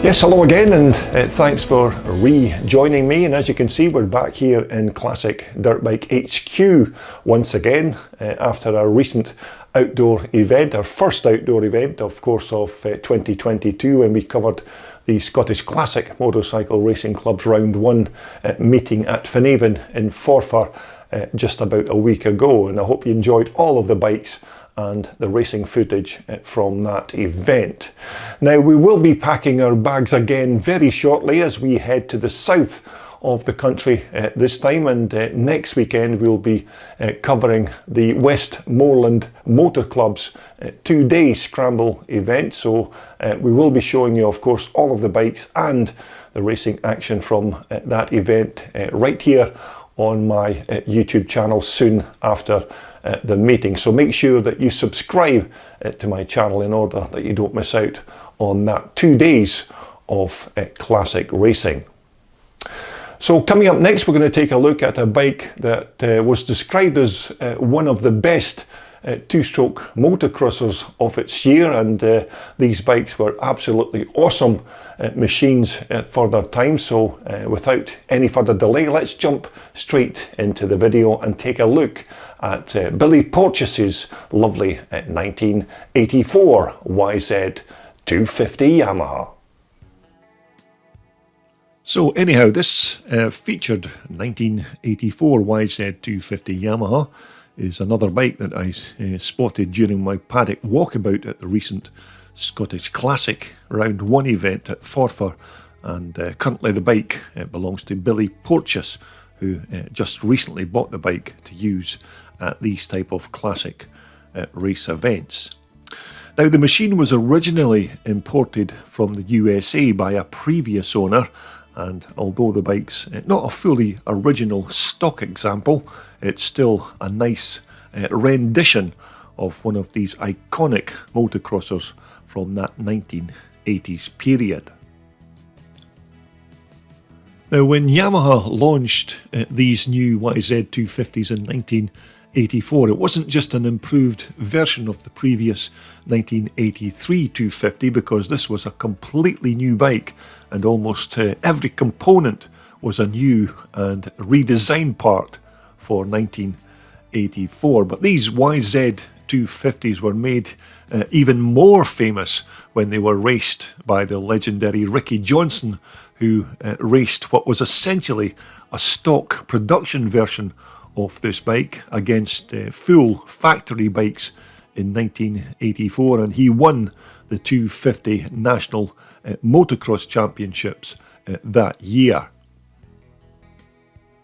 Yes, hello again, and thanks for rejoining me. And as you can see, we're back here in Classic Dirt Bike HQ once again after our recent outdoor event, our first outdoor event, of course, of 2022, when we covered the Scottish Classic Motorcycle Racing Club's Round 1 meeting at Finhaven in Forfar just about a week ago. And I hope you enjoyed all of the bikes and the racing footage from that event. Now, we will be packing our bags again very shortly as we head to the south of the country this time, and next weekend we'll be covering the Westmoreland Motor Club's 2-day scramble event. So we will be showing you, of course, all of the bikes and the racing action from that event right here on my YouTube channel soon after the meeting. So make sure that you subscribe to my channel in order that you don't miss out on that 2 days of classic racing. So coming up next, we're going to take a look at a bike that was described as one of the best two-stroke motocrossers of its year, and these bikes were absolutely awesome machines for their time. So without any further delay, let's jump straight into the video and take a look at Billy Porteous's lovely 1984 YZ250 Yamaha. So anyhow, this featured 1984 YZ250 Yamaha is another bike that I spotted during my paddock walkabout at the recent Scottish Classic Round 1 event at Forfar, and currently the bike belongs to Billy Porteous, who just recently bought the bike to use at these type of classic race events. Now, the machine was originally imported from the USA by a previous owner, and although the bike's not a fully original stock example, it's still a nice rendition of one of these iconic motocrossers from that 1980s period. Now, when Yamaha launched these new YZ250s in 1984, it wasn't just an improved version of the previous 1983 250, because this was a completely new bike and almost every component was a new and redesigned part for 1984. But these YZ250s were made even more famous when they were raced by the legendary Ricky Johnson, who raced what was essentially a stock production version of this bike against full factory bikes in 1984, and he won the 250 National Motocross Championships that year.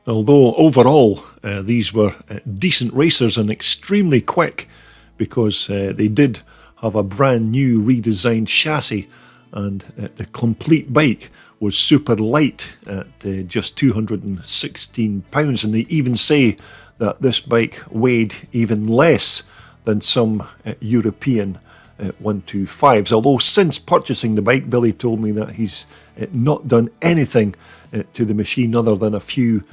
Although overall these were decent racers and extremely quick, because they did have a brand new redesigned chassis, and the complete bike was super light at just 216 pounds, and they even say that this bike weighed even less than some European 125s. Although since purchasing the bike, Billy told me that he's not done anything to the machine other than a few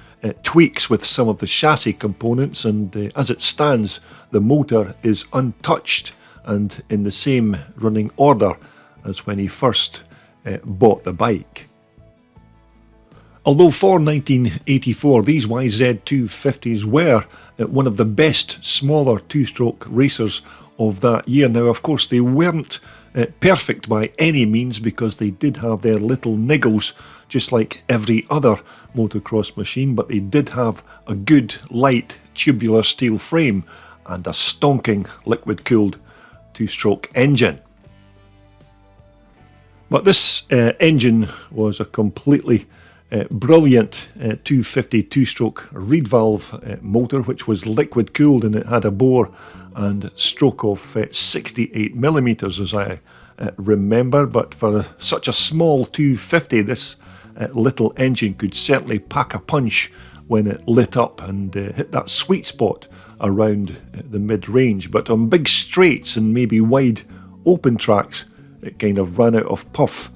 tweaks with some of the chassis components, and as it stands, the motor is untouched and in the same running order as when he first bought the bike. Although for 1984, these YZ250s were one of the best smaller two-stroke racers of that year. Now, of course, they weren't perfect by any means, because they did have their little niggles, just like every other motocross machine, but they did have a good, light, tubular steel frame and a stonking liquid-cooled two-stroke engine. But this engine was a completely brilliant 250 two-stroke reed valve motor, which was liquid cooled, and it had a bore and stroke of 68mm, as I remember. But for such a small 250, this little engine could certainly pack a punch when it lit up and hit that sweet spot around the mid-range. But on big straights and maybe wide open tracks, it kind of ran out of puff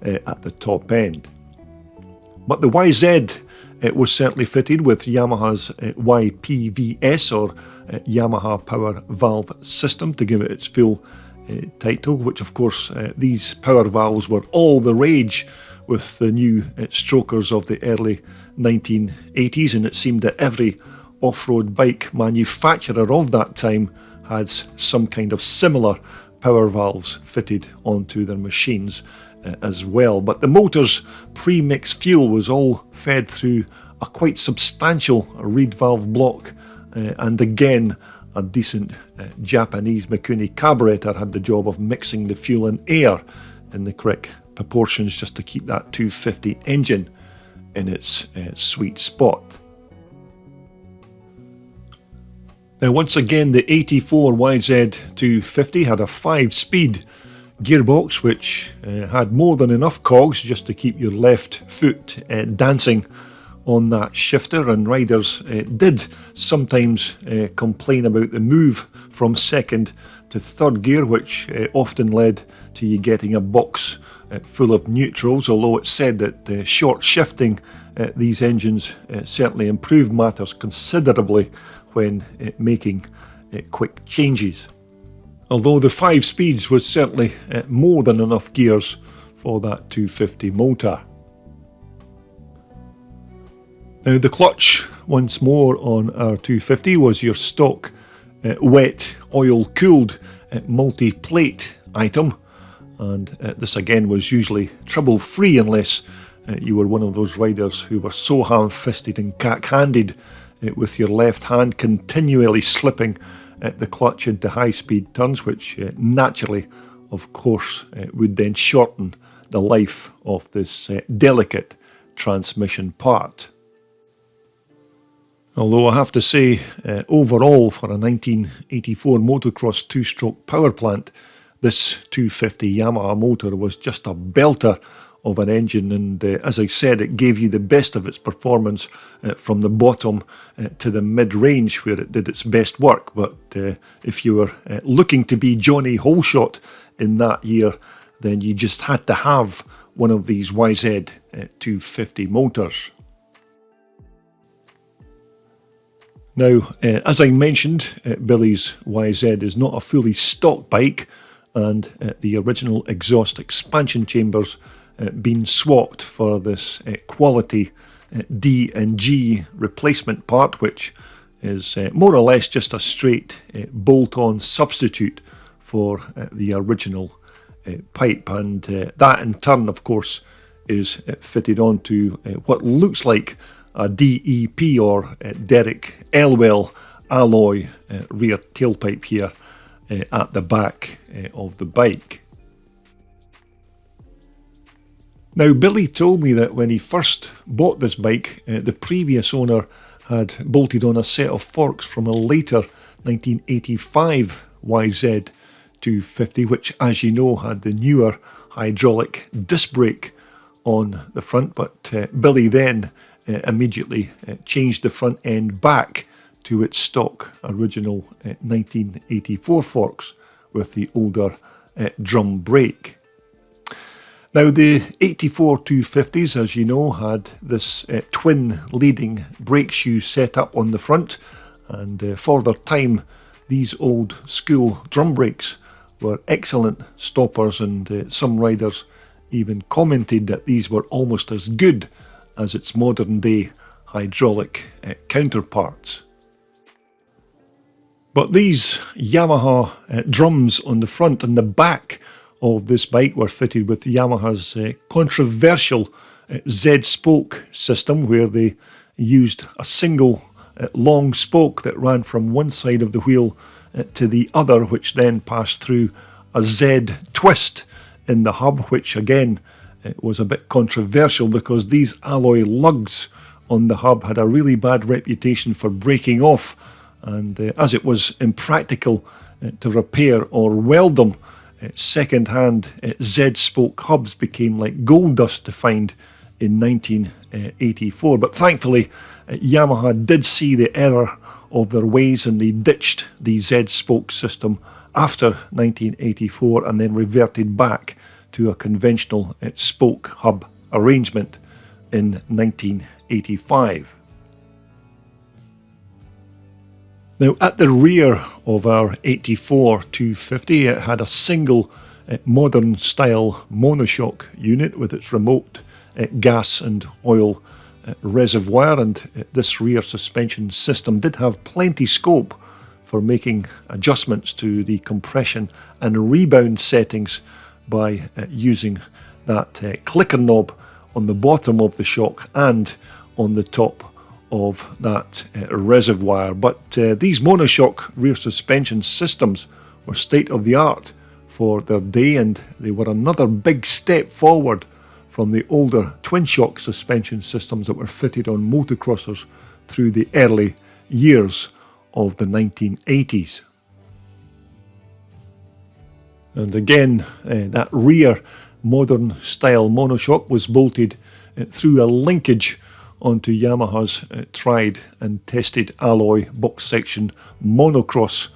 at the top end. But the YZ was certainly fitted with Yamaha's YPVS, or Yamaha Power Valve System, to give it its full title, which of course these power valves were all the rage with the new strokers of the early 1980s, and it seemed that every off-road bike manufacturer of that time had some kind of similar power valves fitted onto their machines as well. But the motor's pre-mixed fuel was all fed through a quite substantial reed valve block, and again a decent Japanese Mikuni carburetor had the job of mixing the fuel and air in the correct proportions just to keep that 250 engine in its sweet spot. Now once again, the 84 YZ250 had a 5-speed gearbox which had more than enough cogs just to keep your left foot dancing on that shifter, and riders did sometimes complain about the move from second to third gear, which often led to you getting a box full of neutrals, although it's said that short shifting these engines certainly improved matters considerably when making quick changes. Although the 5 speeds was certainly more than enough gears for that 250 motor. Now the clutch, once more on our 250, was your stock wet, oil-cooled multi-plate item, and this again was usually trouble-free unless you were one of those riders who were so ham-fisted and cack-handed with your left hand continually slipping the clutch into high-speed turns, which naturally, of course, would then shorten the life of this delicate transmission part. Although I have to say, overall for a 1984 motocross two-stroke power plant, this 250 Yamaha motor was just a belter of an engine, and as I said, it gave you the best of its performance from the bottom to the mid-range where it did its best work. But if you were looking to be Johnny Holeshot in that year, then you just had to have one of these YZ250 motors. Now, as I mentioned, Billy's YZ is not a fully stock bike, and the original exhaust expansion chambers been swapped for this quality D and G replacement part, which is more or less just a straight bolt-on substitute for the original pipe, and that in turn, of course, is fitted onto what looks like a DEP or Derek Elwell alloy rear tailpipe here at the back of the bike. Now, Billy told me that when he first bought this bike, the previous owner had bolted on a set of forks from a later 1985 YZ250, which, as you know, had the newer hydraulic disc brake on the front, but Billy then immediately changed the front end back to its stock original 1984 forks with the older drum brake. Now the 84 250s, as you know, had this twin leading brake shoe set up on the front, and for their time these old school drum brakes were excellent stoppers, and some riders even commented that these were almost as good as its modern day hydraulic counterparts. But these Yamaha drums on the front and the back of this bike were fitted with Yamaha's controversial Z-spoke system, where they used a single long spoke that ran from one side of the wheel to the other, which then passed through a Z twist in the hub, which again was a bit controversial because these alloy lugs on the hub had a really bad reputation for breaking off, and as it was impractical to repair or weld them, second-hand Z-spoke hubs became like gold dust to find in 1984. But thankfully, Yamaha did see the error of their ways, and they ditched the Z-spoke system after 1984 and then reverted back to a conventional spoke hub arrangement in 1985. Now, at the rear of our 84 250, it had a single modern style monoshock unit with its remote gas and oil reservoir, and this rear suspension system did have plenty scope for making adjustments to the compression and rebound settings by using that clicker knob on the bottom of the shock and on the top of that reservoir. But these monoshock rear suspension systems were state of the art for their day, and they were another big step forward from the older twin shock suspension systems that were fitted on motocrossers through the early years of the 1980s. And again, that rear modern style monoshock was bolted through a linkage onto Yamaha's tried and tested alloy box section Motocross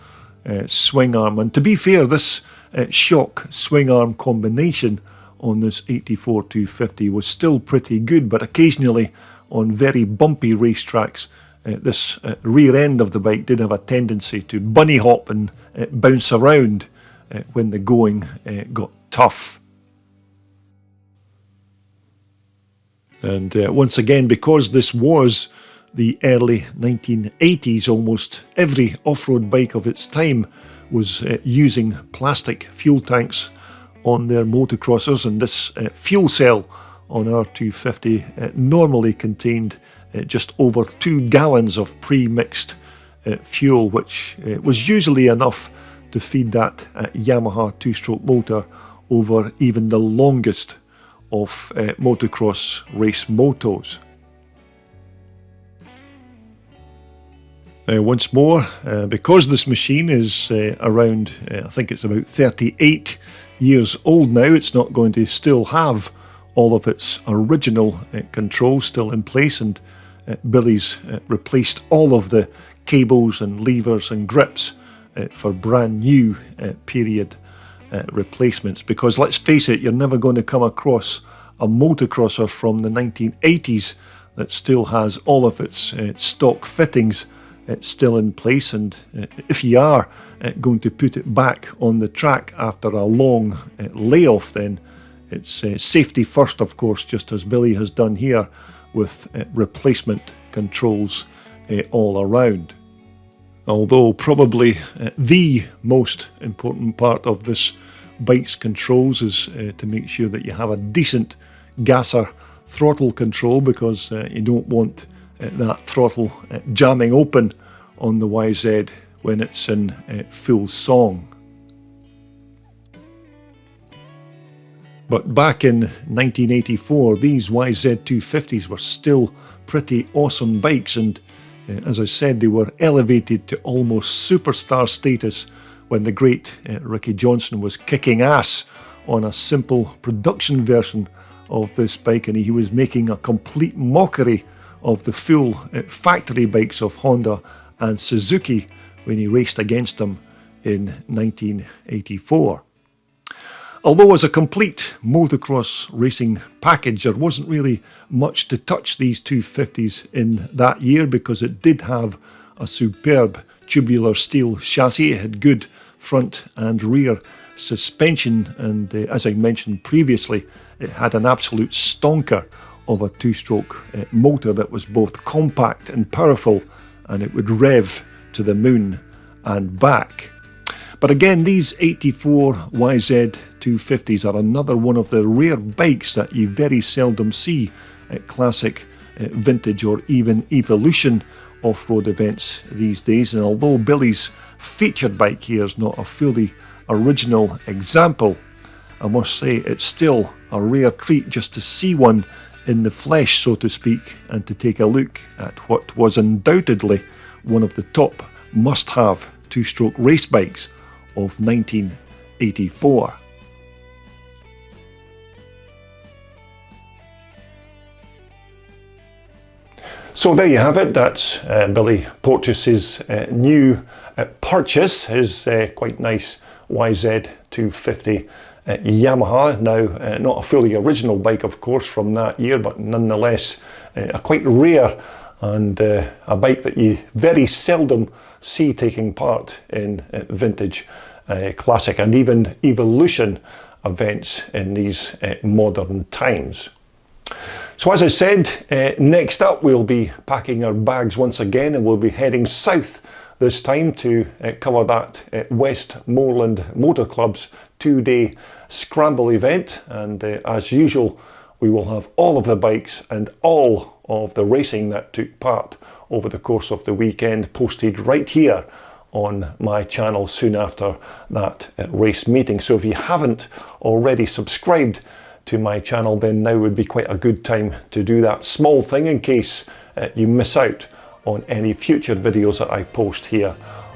swing arm. And to be fair, this shock swing arm combination on this 84 250 was still pretty good, but occasionally on very bumpy racetracks this rear end of the bike did have a tendency to bunny hop and bounce around when the going got tough. And once again, because this was the early 1980s, almost every off-road bike of its time was using plastic fuel tanks on their motocrossers, and this fuel cell on our 250 normally contained just over 2 gallons of pre-mixed fuel, which was usually enough to feed that Yamaha two-stroke motor over even the longest of motocross race motos. Once more, because this machine is around, I think it's about 38 years old now, it's not going to still have all of its original controls still in place, and Billy's replaced all of the cables and levers and grips for brand new period replacements, because let's face it, you're never going to come across a motocrosser from the 1980s that still has all of its stock fittings still in place, and if you are going to put it back on the track after a long layoff, then it's safety first, of course, just as Billy has done here with replacement controls all around. Although probably the most important part of this bike's controls is to make sure that you have a decent gasser throttle control, because you don't want that throttle jamming open on the YZ when it's in full song. But back in 1984, these YZ250s were still pretty awesome bikes, and as I said, they were elevated to almost superstar status when the great Ricky Johnson was kicking ass on a simple production version of this bike, and he was making a complete mockery of the full factory bikes of Honda and Suzuki when he raced against them in 1984. Although as a complete motocross racing package, there wasn't really much to touch these 250s in that year, because it did have a superb tubular steel chassis. It had good front and rear suspension, and as I mentioned previously, it had an absolute stonker of a two-stroke motor that was both compact and powerful, and it would rev to the moon and back. But again, these 84 YZ250s are another one of the rare bikes that you very seldom see at classic, vintage or even evolution off-road events these days. And although Billy's featured bike here is not a fully original example, I must say it's still a rare treat just to see one in the flesh, so to speak, and to take a look at what was undoubtedly one of the top must-have two-stroke race bikes of 1984. So there you have it. That's Billy Porteous's new purchase, his quite nice YZ250 Yamaha. Now, not a fully original bike, of course, from that year, but nonetheless a quite rare and a bike that you very seldom see taking part in vintage, classic and even evolution events in these modern times. So as I said, next up we'll be packing our bags once again, and we'll be heading south this time to cover that Westmoreland Motor Club's 2-day scramble event, and as usual we will have all of the bikes and all of the racing that took part over the course of the weekend posted right here on my channel soon after that race meeting. So if you haven't already subscribed to my channel, then now would be quite a good time to do that small thing in case you miss out on any future videos that I post here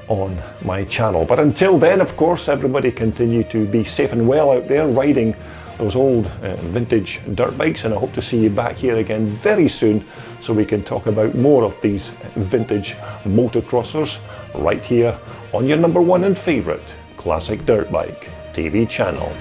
on my channel. But until then, of course, everybody continue to be safe and well out there riding those old vintage dirt bikes, and I hope to see you back here again very soon so we can talk about more of these vintage motocrossers right here on your #1 and favourite Classic Dirt Bike TV channel.